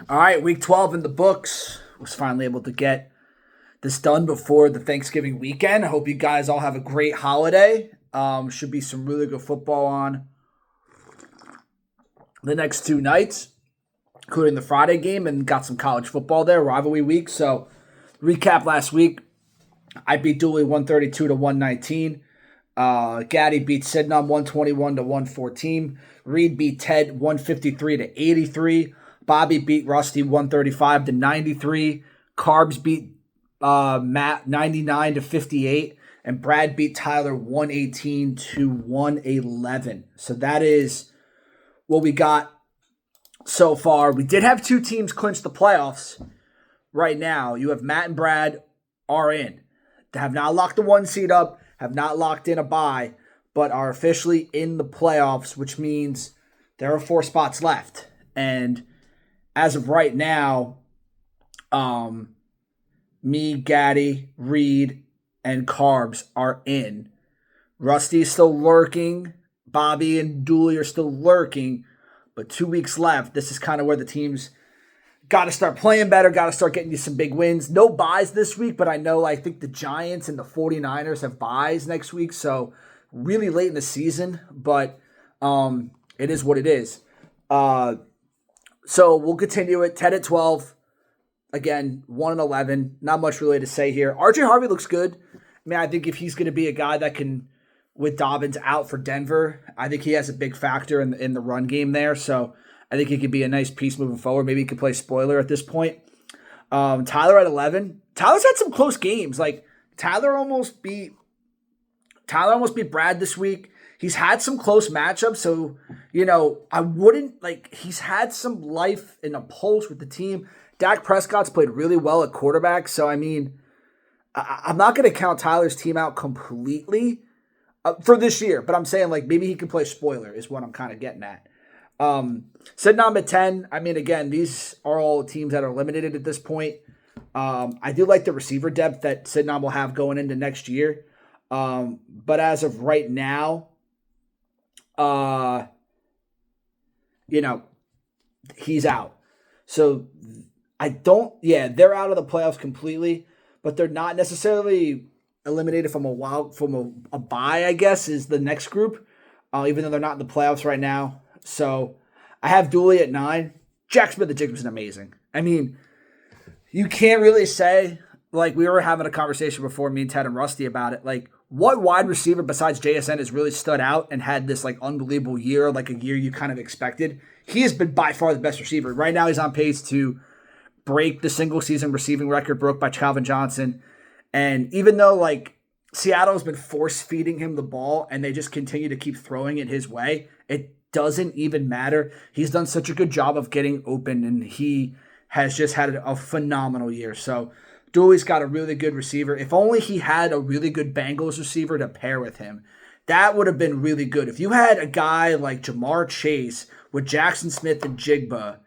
All right, week 12 in the books. Was finally able to get this done before the Thanksgiving weekend. I hope you guys all have a great holiday. Should be some really good football on the next two nights, including the Friday game, and got some college football there, rivalry week. So, recap last week, I beat Dooley 132 to 119. Gaddy beat Sidnam 121 to 114. Reed beat Ted 153 to 83. Bobby beat Rusty 135 to 93. Carbs beat Matt 99 to 58. And Brad beat Tyler 118 to 111. So that is what we got so far. We did have two teams clinch the playoffs right now. You have Matt and Brad are in. They have not locked the one seed up, have not locked in a bye, but are officially in the playoffs, which means there are 4 spots left. And as of right now, me, Gaddy, Reed, and Carbs are in. Rusty is still lurking. Bobby and Dooley are still lurking. But 2 weeks left. This is kind of where the teams got to start playing better, got to start getting you some big wins. No buys this week, but I think the Giants and the 49ers have buys next week. So really late in the season, but it is what it is. So we'll continue it. 10 at 12. Again, 1-11. Not much really to say here. RJ Harvey looks good. I think if he's going to be a guy that can, with Dobbins out for Denver, I think he has a big factor in the run game there. So I think he could be a nice piece moving forward. Maybe he could play spoiler at this point. Tyler at 11. Tyler's had some close games. Like Tyler almost beat Brad this week. He's had some close matchups, so I wouldn't he's had some life and a pulse with the team. Dak Prescott's played really well at quarterback, so I'm not going to count Tyler's team out completely for this year, but I'm saying maybe he can play spoiler is what I'm kind of getting at. Sidnam at 10. Again, these are all teams that are eliminated at this point. I do like the receiver depth that Sidnam will have going into next year. But as of right now, he's out. So they're out of the playoffs completely, but they're not necessarily eliminated from a bye, I guess, is the next group, even though they're not in the playoffs right now. So I have Dooley at 9. Jack Smith-Jigba amazing. You can't really say, we were having a conversation before, me and Ted and Rusty, about it. What wide receiver besides JSN has really stood out and had this unbelievable year, a year you kind of expected? He has been by far the best receiver. Right now he's on pace to break the single season receiving record broke by Calvin Johnson. And even though Seattle's been force feeding him the ball and they just continue to keep throwing it his way, it doesn't even matter. He's done such a good job of getting open, and he has just had a phenomenal year. So Dooley's got a really good receiver. If only he had a really good Bengals receiver to pair with him, that would have been really good. If you had a guy like Jamar Chase with Jackson Smith and Jigba,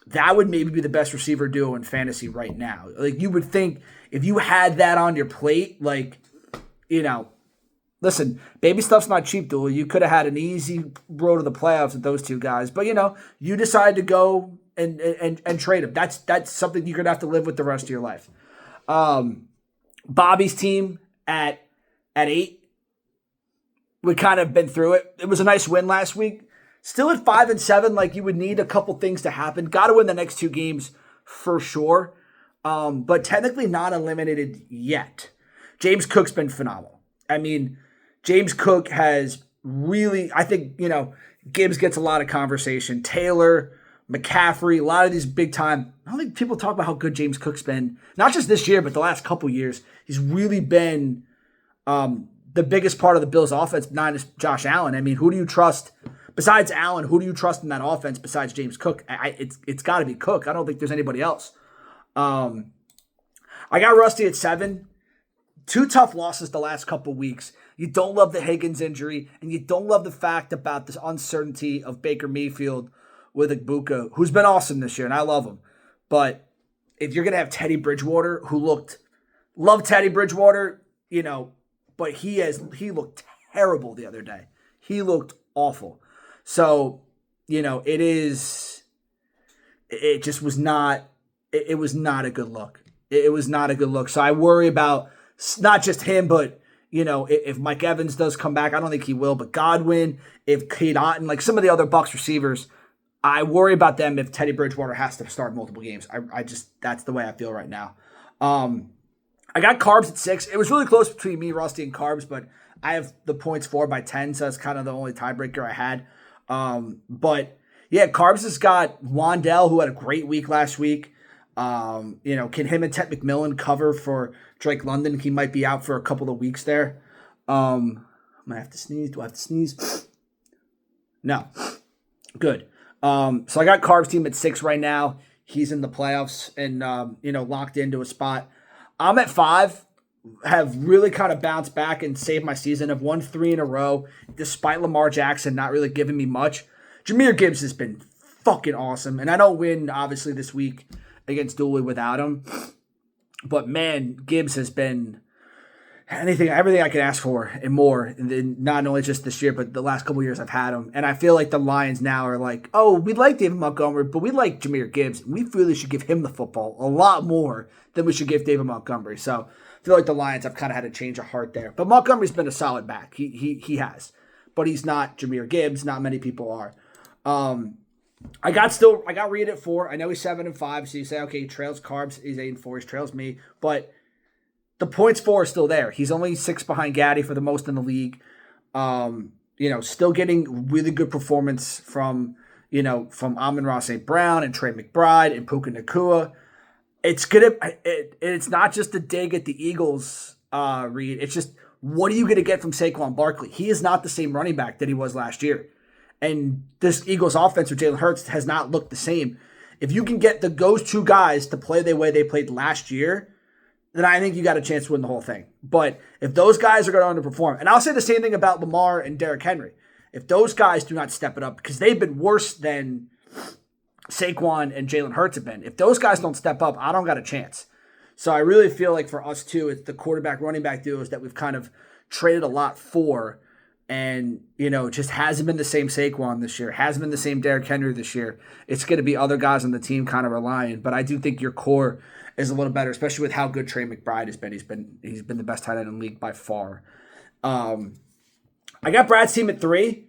that would maybe be the best receiver duo in fantasy right now. You would think if you had that on your plate, listen, baby stuff's not cheap, Dooley. You could have had an easy road to the playoffs with those two guys, but you decide to go and trade them. That's something you're gonna have to live with the rest of your life. Bobby's team at 8. We kind of been through it. It was a nice win last week. Still at 5 and 7, you would need a couple things to happen. Got to win the next 2 games for sure. But technically not eliminated yet. James Cook's been phenomenal. James Cook has really, I think, Gibbs gets a lot of conversation. Taylor, McCaffrey, a lot of these big time. I don't think people talk about how good James Cook's been. Not just this year, but the last couple years. He's really been the biggest part of the Bills' offense, not just Josh Allen. Who do you trust? Besides Allen, who do you trust in that offense besides James Cook? It's got to be Cook. I don't think there's anybody else. I got Rusty at 7. 2 tough losses the last couple weeks. You don't love the Higgins injury, and you don't love the fact about this uncertainty of Baker Mayfield with Igbuka, who's been awesome this year, and I love him. But if you're going to have Teddy Bridgewater, love Teddy Bridgewater, but he looked terrible the other day. He looked awful. So, it is it just was not. It was not a good look. It was not a good look. So I worry about not just him, but if Mike Evans does come back, I don't think he will. But Godwin, if Cade Otton, like some of the other Bucs receivers, I worry about them if Teddy Bridgewater has to start multiple games. I just that's the way I feel right now. I got Carbs at 6. It was really close between me, Rusty, and Carbs, but I have the points 4/10, so that's kind of the only tiebreaker I had. But yeah, Carbs has got Wandell, who had a great week last week. Can him and Ted McMillan cover for Drake London? He might be out for a couple of weeks there. I might have to sneeze. Do I have to sneeze? No. Good. So I got Carbs team at 6 right now. He's in the playoffs and, locked into a spot. I'm at 5. Have really kind of bounced back and saved my season. I've won 3 in a row, despite Lamar Jackson not really giving me much. Jahmyr Gibbs has been fucking awesome. And I don't win, obviously, this week against Dooley without him. But, man, Gibbs has been everything I could ask for and more. And then not only just this year, but the last couple of years I've had him. And I feel like the Lions now are like, oh, we like David Montgomery, but we like Jahmyr Gibbs. We really should give him the football a lot more than we should give David Montgomery. So I feel like the Lions have kind of had a change of heart there. But Montgomery's been a solid back. He has. But he's not Jahmyr Gibbs. Not many people are. I got Reed at 4. I know he's 7-5. So you say, okay, he trails Carbs. He's 8-4. He trails me. But the points 4 are still there. He's only 6 behind Gaddy for the most in the league. Still getting really good performance from Amon-Ra St. Brown and Trey McBride and Puka Nacua. It's not just a dig at the Eagles, Reed. It's just, what are you going to get from Saquon Barkley? He is not the same running back that he was last year. And this Eagles offense with Jalen Hurts has not looked the same. If you can get those two guys to play the way they played last year, then I think you got a chance to win the whole thing. But if those guys are going to underperform, and I'll say the same thing about Lamar and Derrick Henry, if those guys do not step it up, because they've been worse than Saquon and Jalen Hurts have been. If those guys don't step up, I don't got a chance. So I really feel like for us too, it's the quarterback running back duos that we've kind of traded a lot for. And, it just hasn't been the same Saquon this year. Hasn't been the same Derrick Henry this year. It's going to be other guys on the team kind of relying. But I do think your core is a little better, especially with how good Trey McBride has been. He's been the best tight end in the league by far. I got Brad's team at 3.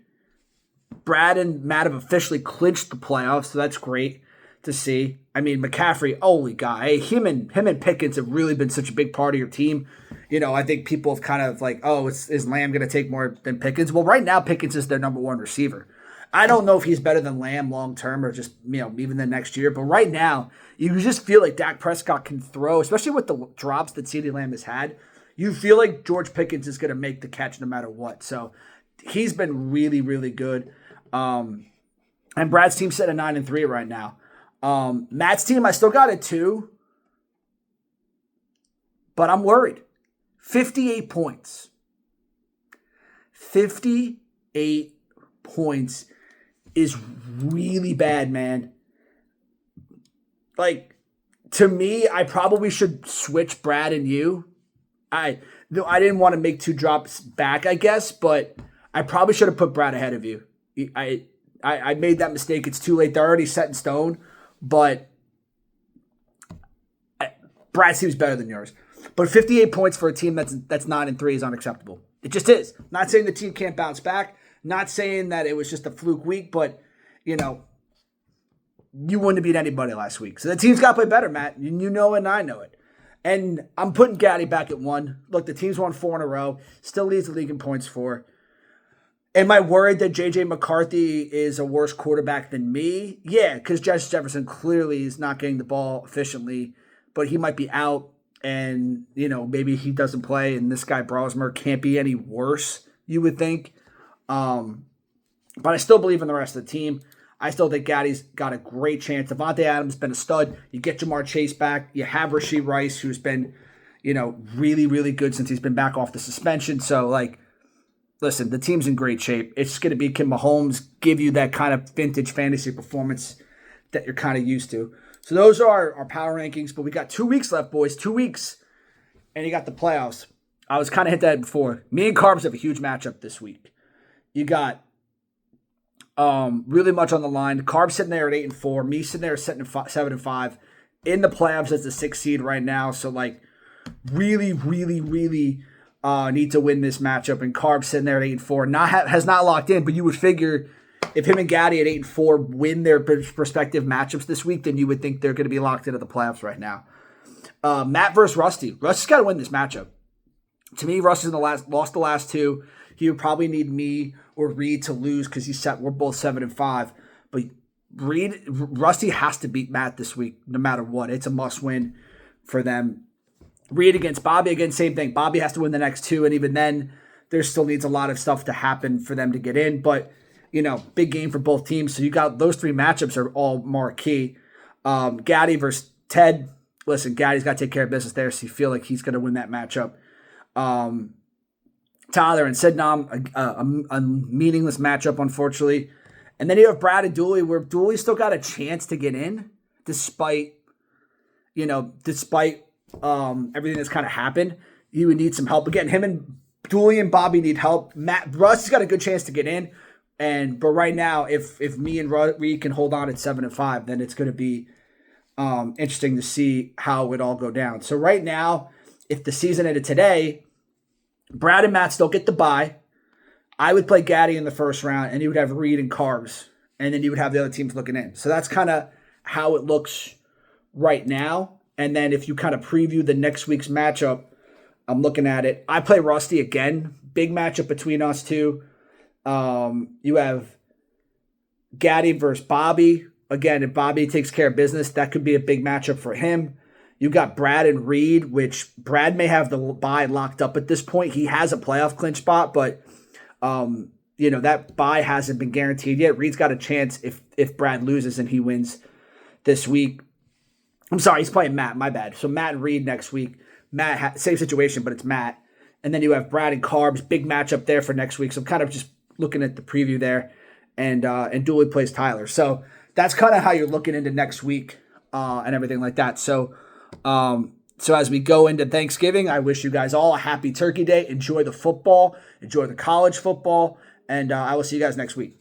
Brad and Matt have officially clinched the playoffs, so that's great to see. I mean, McCaffrey, holy guy. Him and Pickens have really been such a big part of your team. I think people have kind of like, oh, is Lamb going to take more than Pickens? Well, right now, Pickens is their number 1 receiver. I don't know if he's better than Lamb long term or just, even the next year. But right now, you just feel like Dak Prescott can throw, especially with the drops that CeeDee Lamb has had. You feel like George Pickens is going to make the catch no matter what. So he's been really, really good. And Brad's team set at 9-3 right now. Matt's team, I still got at 2. But I'm worried. 58 points. 58 points is really bad, man. Like, to me, I probably should switch Brad and you. I didn't want to make 2 drops back, I guess, but I probably should have put Brad ahead of you. I made that mistake. It's too late. They're already set in stone, but Brad seems better than yours. But 58 points for a team that's 9-3 is unacceptable. It just is. Not saying the team can't bounce back. Not saying that it was just a fluke week, but, you wouldn't have beat anybody last week. So the team's got to play better, Matt. You know it and I know it. And I'm putting Gaddy back at 1. Look, the team's won 4 in a row. Still leads the league in points 4. Am I worried that J.J. McCarthy is a worse quarterback than me? Yeah, because Justin Jefferson clearly is not getting the ball efficiently, but he might be out. And, maybe he doesn't play, and this guy Brosmer can't be any worse, you would think. But I still believe in the rest of the team. I still think Gaddy's got a great chance. Devontae Adams has been a stud. You get Jamar Chase back. You have Rashee Rice, who's been, really, really good since he's been back off the suspension. So, listen, the team's in great shape. It's going to be, can Mahomes give you that kind of vintage fantasy performance that you're kind of used to? So those are our power rankings, but we got 2 weeks left, boys. 2 weeks, and you got the playoffs. I was kind of hit that before. Me and Carbs have a huge matchup this week. You got Really much on the line. Carb sitting there at 8-4. Me sitting there sitting at 7-5. In the playoffs as the 6th seed right now. So like really, really, really need to win this matchup. And Carb sitting there at 8-4. Has not locked in, but you would figure if him and Gaddy at 8-4 win their respective matchups this week, then you would think they're going to be locked into the playoffs right now. Matt versus Rusty. Rusty's got to win this matchup. To me, Rusty's lost the last two. He would probably need me or Reed to lose because we're both 7-5. But Rusty has to beat Matt this week, no matter what. It's a must win for them. Reed against Bobby, again, same thing. Bobby has to win the next two, and even then, there still needs a lot of stuff to happen for them to get in. But, big game for both teams. So you got those three matchups are all marquee. Gaddy versus Ted. Listen, Gaddy's got to take care of business there, so you feel like he's going to win that matchup. Tyler and Sidnam, a meaningless matchup, unfortunately. And then you have Brad and Dooley, where Dooley still got a chance to get in, despite everything that's kind of happened. You would need some help. Again, him and Dooley and Bobby need help. Russ has got a good chance to get in. But right now, if me and Reed can hold on at 7-5, then it's going to be interesting to see how it would all go down. So right now, if the season ended today, Brad and Matt still get the bye. I would play Gaddy in the first round, and you would have Reed and Carbs, and then you would have the other teams looking in. So that's kind of how it looks right now. And then if you kind of preview the next week's matchup, I'm looking at it. I play Rusty again. Big matchup between us two. You have Gaddy versus Bobby. Again, if Bobby takes care of business, that could be a big matchup for him. You got Brad and Reed, which Brad may have the bye locked up at this point. He has a playoff clinch spot, but that bye hasn't been guaranteed yet. Reed's got a chance if Brad loses and he wins this week. I'm sorry, he's playing Matt. My bad. So Matt and Reed next week. Matt, same situation, but it's Matt. And then you have Brad and Carbs. Big matchup there for next week. So I'm kind of just looking at the preview there. And Dooley plays Tyler. So that's kind of how you're looking into next week and everything like that. So as we go into Thanksgiving, I wish you guys all a happy Turkey Day. Enjoy the football. Enjoy the college football. And I will see you guys next week.